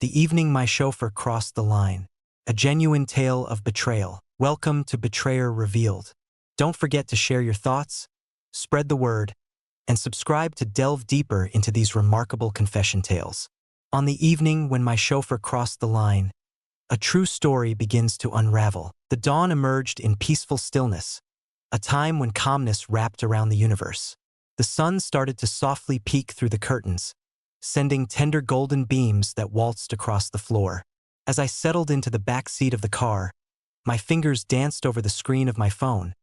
The evening my chauffeur crossed the line. A genuine tale of betrayal. Welcome to Betrayer Revealed. Don't forget to share your thoughts, spread the word, and subscribe to delve deeper into these remarkable confession tales. On the evening when my chauffeur crossed the line, a true story begins to unravel. The dawn emerged in peaceful stillness, a time when calmness wrapped around the universe. The sun started to softly peek through the curtains, sending tender golden beams that waltzed across the floor. As I settled into the back seat of the car, my fingers danced over the screen of my phone,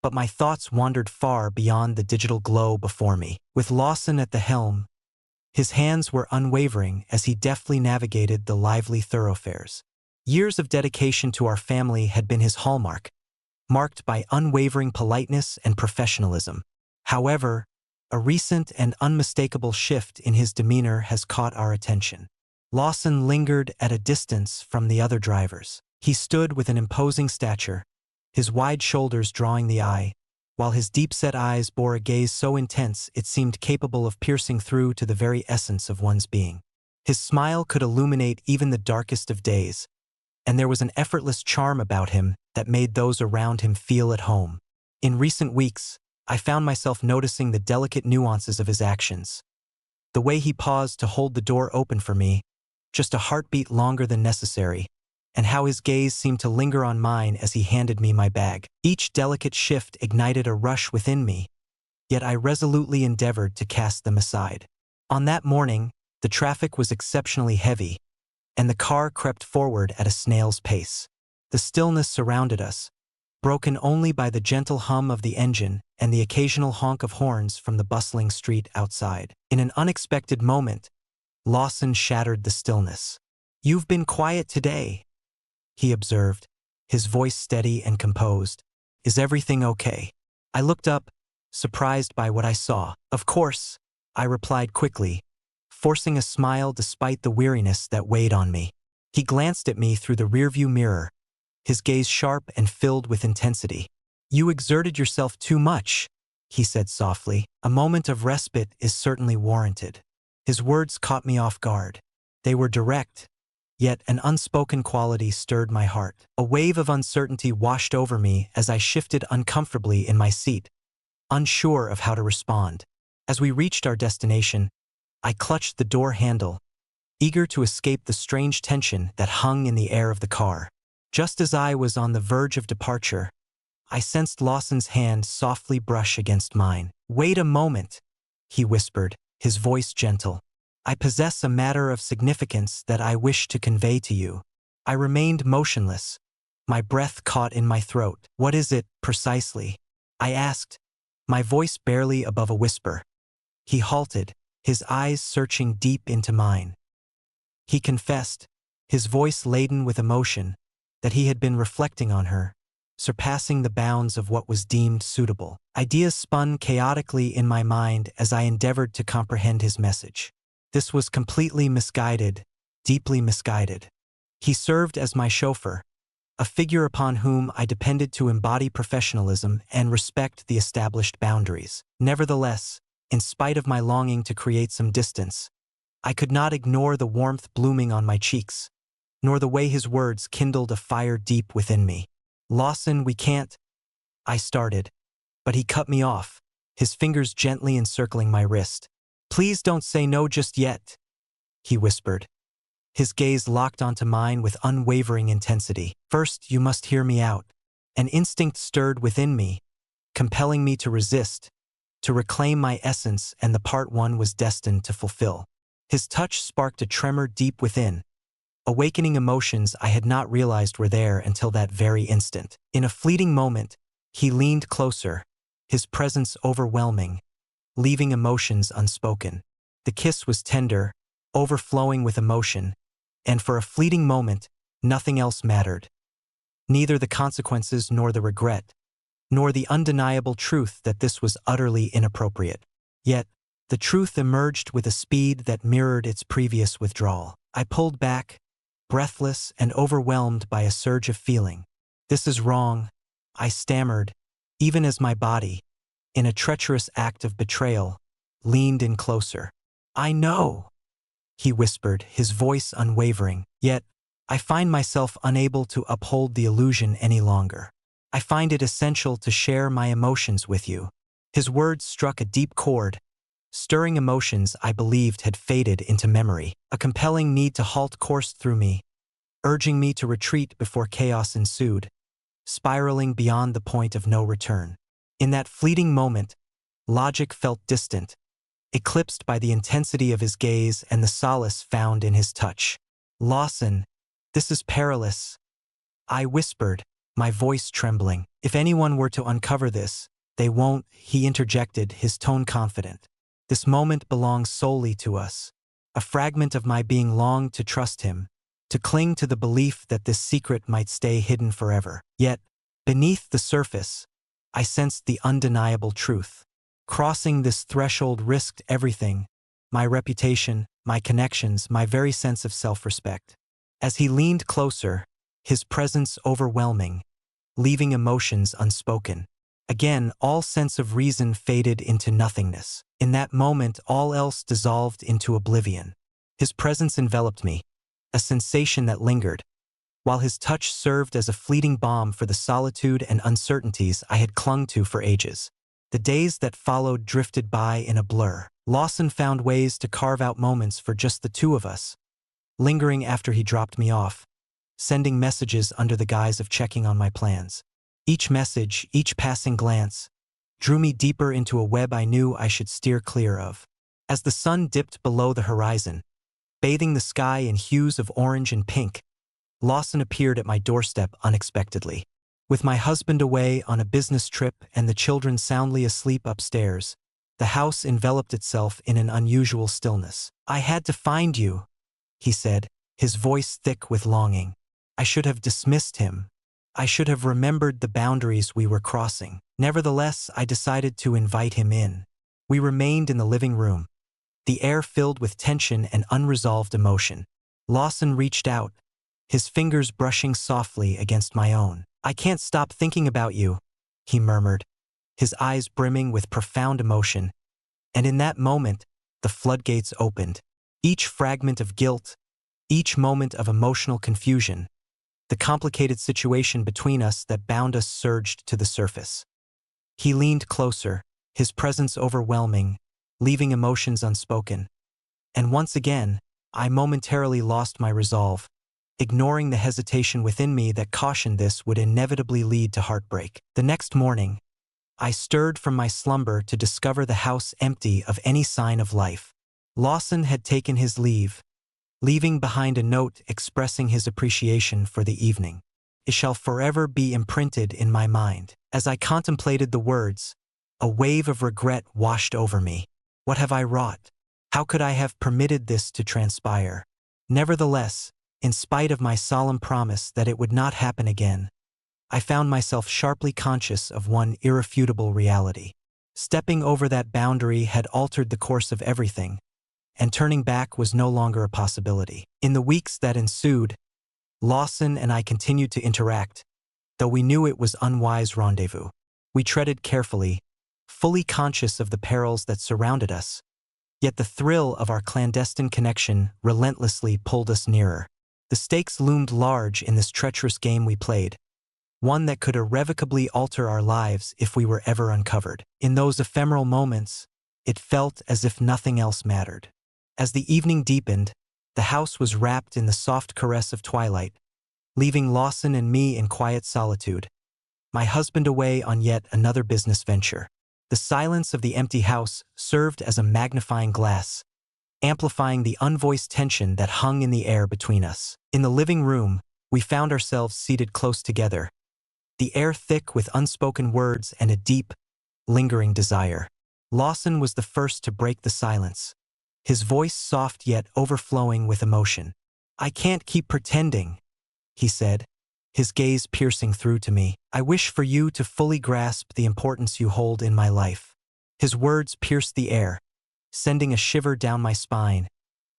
but my thoughts wandered far beyond the digital glow before me. With Lawson at the helm, his hands were unwavering as he deftly navigated the lively thoroughfares. Years of dedication to our family had been his hallmark, marked by unwavering politeness and professionalism. However, a recent and unmistakable shift in his demeanor has caught our attention. Lawson lingered at a distance from the other drivers. He stood with an imposing stature, his wide shoulders drawing the eye, while his deep-set eyes bore a gaze so intense it seemed capable of piercing through to the very essence of one's being. His smile could illuminate even the darkest of days, and there was an effortless charm about him that made those around him feel at home. In recent weeks, I found myself noticing the delicate nuances of his actions. The way he paused to hold the door open for me, just a heartbeat longer than necessary, and how his gaze seemed to linger on mine as he handed me my bag. Each delicate shift ignited a rush within me, yet I resolutely endeavored to cast them aside. On that morning, the traffic was exceptionally heavy, and the car crept forward at a snail's pace. The stillness surrounded us, broken only by the gentle hum of the engine and the occasional honk of horns from the bustling street outside. In an unexpected moment, Lawson shattered the stillness. "You've been quiet today," he observed, his voice steady and composed. "Is everything okay?" I looked up, surprised by what I saw. "Of course," I replied quickly, forcing a smile despite the weariness that weighed on me. He glanced at me through the rearview mirror, his gaze sharp and filled with intensity. "You exerted yourself too much," he said softly. "A moment of respite is certainly warranted." His words caught me off guard. They were direct, yet an unspoken quality stirred my heart. A wave of uncertainty washed over me as I shifted uncomfortably in my seat, unsure of how to respond. As we reached our destination, I clutched the door handle, eager to escape the strange tension that hung in the air of the car. Just as I was on the verge of departure, I sensed Lawson's hand softly brush against mine. "Wait a moment," he whispered, his voice gentle. "I possess a matter of significance that I wish to convey to you." I remained motionless, my breath caught in my throat. "What is it, precisely?" I asked, my voice barely above a whisper. He halted, his eyes searching deep into mine. He confessed, his voice laden with emotion, that he had been reflecting on her, surpassing the bounds of what was deemed suitable. Ideas spun chaotically in my mind as I endeavored to comprehend his message. This was completely misguided, deeply misguided. He served as my chauffeur, a figure upon whom I depended to embody professionalism and respect the established boundaries. Nevertheless, in spite of my longing to create some distance, I could not ignore the warmth blooming on my cheeks, nor the way his words kindled a fire deep within me. "Lawson, we can't," I started, but he cut me off, his fingers gently encircling my wrist. "Please don't say no just yet," he whispered, his gaze locked onto mine with unwavering intensity. "First, you must hear me out." An instinct stirred within me, compelling me to resist, to reclaim my essence and the part one was destined to fulfill. His touch sparked a tremor deep within, awakening emotions I had not realized were there until that very instant. In a fleeting moment, he leaned closer, his presence overwhelming, leaving emotions unspoken. The kiss was tender, overflowing with emotion, and for a fleeting moment, nothing else mattered. Neither the consequences nor the regret, nor the undeniable truth that this was utterly inappropriate. Yet, the truth emerged with a speed that mirrored its previous withdrawal. I pulled back, breathless and overwhelmed by a surge of feeling. "This is wrong," I stammered, even as my body, in a treacherous act of betrayal, leaned in closer. "I know," he whispered, his voice unwavering. Yet, I find myself unable to uphold the illusion any longer. I find it essential to share my emotions with you. His words struck a deep chord, stirring emotions I believed had faded into memory. A compelling need to halt coursed through me, urging me to retreat before chaos ensued, spiraling beyond the point of no return. In that fleeting moment, logic felt distant, eclipsed by the intensity of his gaze and the solace found in his touch. "Lawson, this is perilous," I whispered, my voice trembling. "If anyone were to uncover this, they won't," he interjected, his tone confident. "This moment belongs solely to us." A fragment of my being longed to trust him, to cling to the belief that this secret might stay hidden forever. Yet, beneath the surface, I sensed the undeniable truth. Crossing this threshold risked everything: my reputation, my connections, my very sense of self-respect. As he leaned closer, his presence overwhelming, leaving emotions unspoken. Again, all sense of reason faded into nothingness. In that moment, all else dissolved into oblivion. His presence enveloped me, a sensation that lingered, while his touch served as a fleeting balm for the solitude and uncertainties I had clung to for ages. The days that followed drifted by in a blur. Lawson found ways to carve out moments for just the two of us, lingering after he dropped me off, sending messages under the guise of checking on my plans. Each message, each passing glance, drew me deeper into a web I knew I should steer clear of. As the sun dipped below the horizon, bathing the sky in hues of orange and pink, Lawson appeared at my doorstep unexpectedly. With my husband away on a business trip and the children soundly asleep upstairs, the house enveloped itself in an unusual stillness. "I had to find you," he said, his voice thick with longing. I should have dismissed him. I should have remembered the boundaries we were crossing. Nevertheless, I decided to invite him in. We remained in the living room, the air filled with tension and unresolved emotion. Lawson reached out, his fingers brushing softly against my own. "I can't stop thinking about you," he murmured, his eyes brimming with profound emotion. And in that moment, the floodgates opened. Each fragment of guilt, each moment of emotional confusion, the complicated situation between us that bound us surged to the surface. He leaned closer, his presence overwhelming, leaving emotions unspoken. And once again, I momentarily lost my resolve, ignoring the hesitation within me that cautioned this would inevitably lead to heartbreak. The next morning, I stirred from my slumber to discover the house empty of any sign of life. Lawson had taken his leave, leaving behind a note expressing his appreciation for the evening. It shall forever be imprinted in my mind. As I contemplated the words, a wave of regret washed over me. What have I wrought? How could I have permitted this to transpire? Nevertheless, in spite of my solemn promise that it would not happen again, I found myself sharply conscious of one irrefutable reality. Stepping over that boundary had altered the course of everything, and turning back was no longer a possibility. In the weeks that ensued, Lawson and I continued to interact, though we knew it was unwise rendezvous. We treaded carefully, fully conscious of the perils that surrounded us, yet the thrill of our clandestine connection relentlessly pulled us nearer. The stakes loomed large in this treacherous game we played, one that could irrevocably alter our lives if we were ever uncovered. In those ephemeral moments, it felt as if nothing else mattered. As the evening deepened, the house was wrapped in the soft caress of twilight, leaving Lawson and me in quiet solitude, my husband away on yet another business venture. The silence of the empty house served as a magnifying glass, amplifying the unvoiced tension that hung in the air between us. In the living room, we found ourselves seated close together, the air thick with unspoken words and a deep, lingering desire. Lawson was the first to break the silence, his voice soft yet overflowing with emotion. "I can't keep pretending," he said, his gaze piercing through to me. "I wish for you to fully grasp the importance you hold in my life." His words pierced the air, sending a shiver down my spine,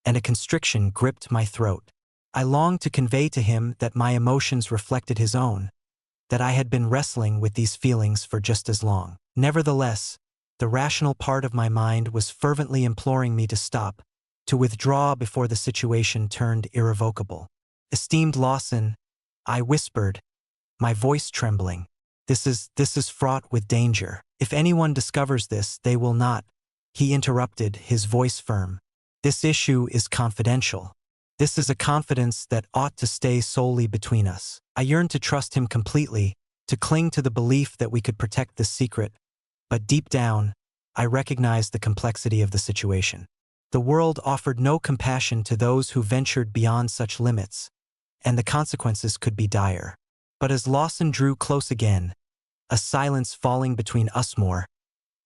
and a constriction gripped my throat. I longed to convey to him that my emotions reflected his own, that I had been wrestling with these feelings for just as long. Nevertheless, the rational part of my mind was fervently imploring me to stop, to withdraw before the situation turned irrevocable. "Esteemed Lawson," I whispered, my voice trembling. This is fraught with danger. If anyone discovers this, they will not." He interrupted, his voice firm. "This issue is confidential. This is a confidence that ought to stay solely between us." I yearned to trust him completely, to cling to the belief that we could protect this secret, but deep down, I recognized the complexity of the situation. The world offered no compassion to those who ventured beyond such limits, and the consequences could be dire. But as Lawson drew close again, a silence falling between us more,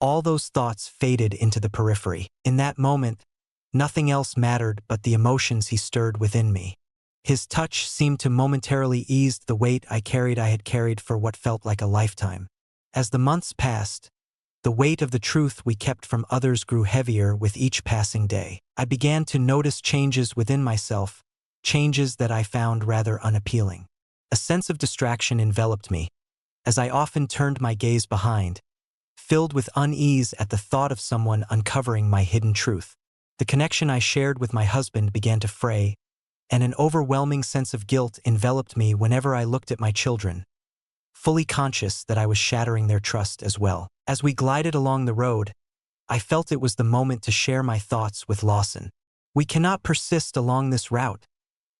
all those thoughts faded into the periphery. In that moment, nothing else mattered but the emotions he stirred within me. His touch seemed to momentarily ease the weight I had carried for what felt like a lifetime. As the months passed, the weight of the truth we kept from others grew heavier with each passing day. I began to notice changes within myself, changes that I found rather unappealing. A sense of distraction enveloped me, as I often turned my gaze behind, filled with unease at the thought of someone uncovering my hidden truth. The connection I shared with my husband began to fray, and an overwhelming sense of guilt enveloped me whenever I looked at my children, fully conscious that I was shattering their trust as well. As we glided along the road, I felt it was the moment to share my thoughts with Lawson. "We cannot persist along this route,"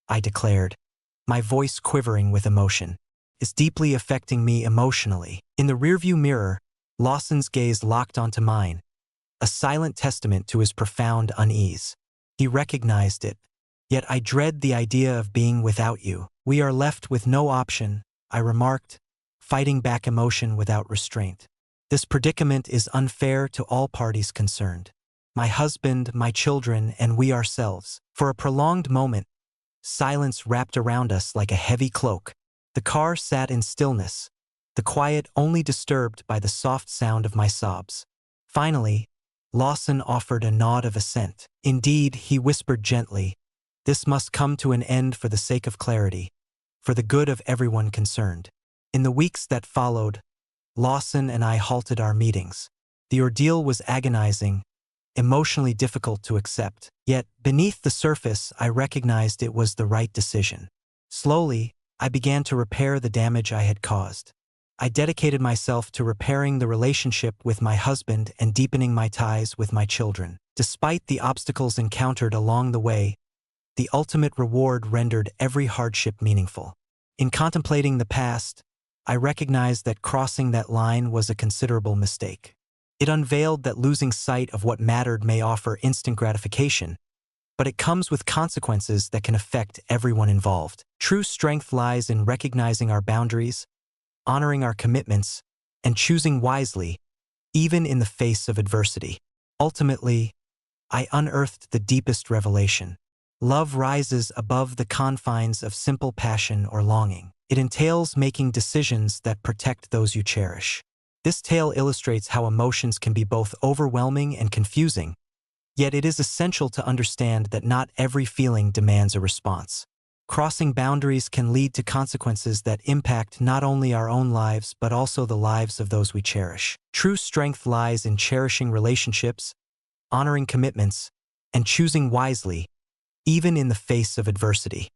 I declared, my voice quivering with emotion. "It's deeply affecting me emotionally." In the rearview mirror, Lawson's gaze locked onto mine, a silent testament to his profound unease. He recognized it. "Yet I dread the idea of being without you. We are left with no option," I remarked, fighting back emotion without restraint. "This predicament is unfair to all parties concerned. My husband, my children, and we ourselves." For a prolonged moment, silence wrapped around us like a heavy cloak. The car sat in stillness, the quiet only disturbed by the soft sound of my sobs. Finally, Lawson offered a nod of assent. "Indeed," he whispered gently, "this must come to an end for the sake of clarity, for the good of everyone concerned." In the weeks that followed, Lawson and I halted our meetings. The ordeal was agonizing, emotionally difficult to accept. Yet, beneath the surface, I recognized it was the right decision. Slowly, I began to repair the damage I had caused. I dedicated myself to repairing the relationship with my husband and deepening my ties with my children. Despite the obstacles encountered along the way, the ultimate reward rendered every hardship meaningful. In contemplating the past, I recognized that crossing that line was a considerable mistake. It unveiled that losing sight of what mattered may offer instant gratification, but it comes with consequences that can affect everyone involved. True strength lies in recognizing our boundaries, honoring our commitments, and choosing wisely, even in the face of adversity. Ultimately, I unearthed the deepest revelation. Love rises above the confines of simple passion or longing. It entails making decisions that protect those you cherish. This tale illustrates how emotions can be both overwhelming and confusing, yet it is essential to understand that not every feeling demands a response. Crossing boundaries can lead to consequences that impact not only our own lives but also the lives of those we cherish. True strength lies in cherishing relationships, honoring commitments, and choosing wisely, even in the face of adversity.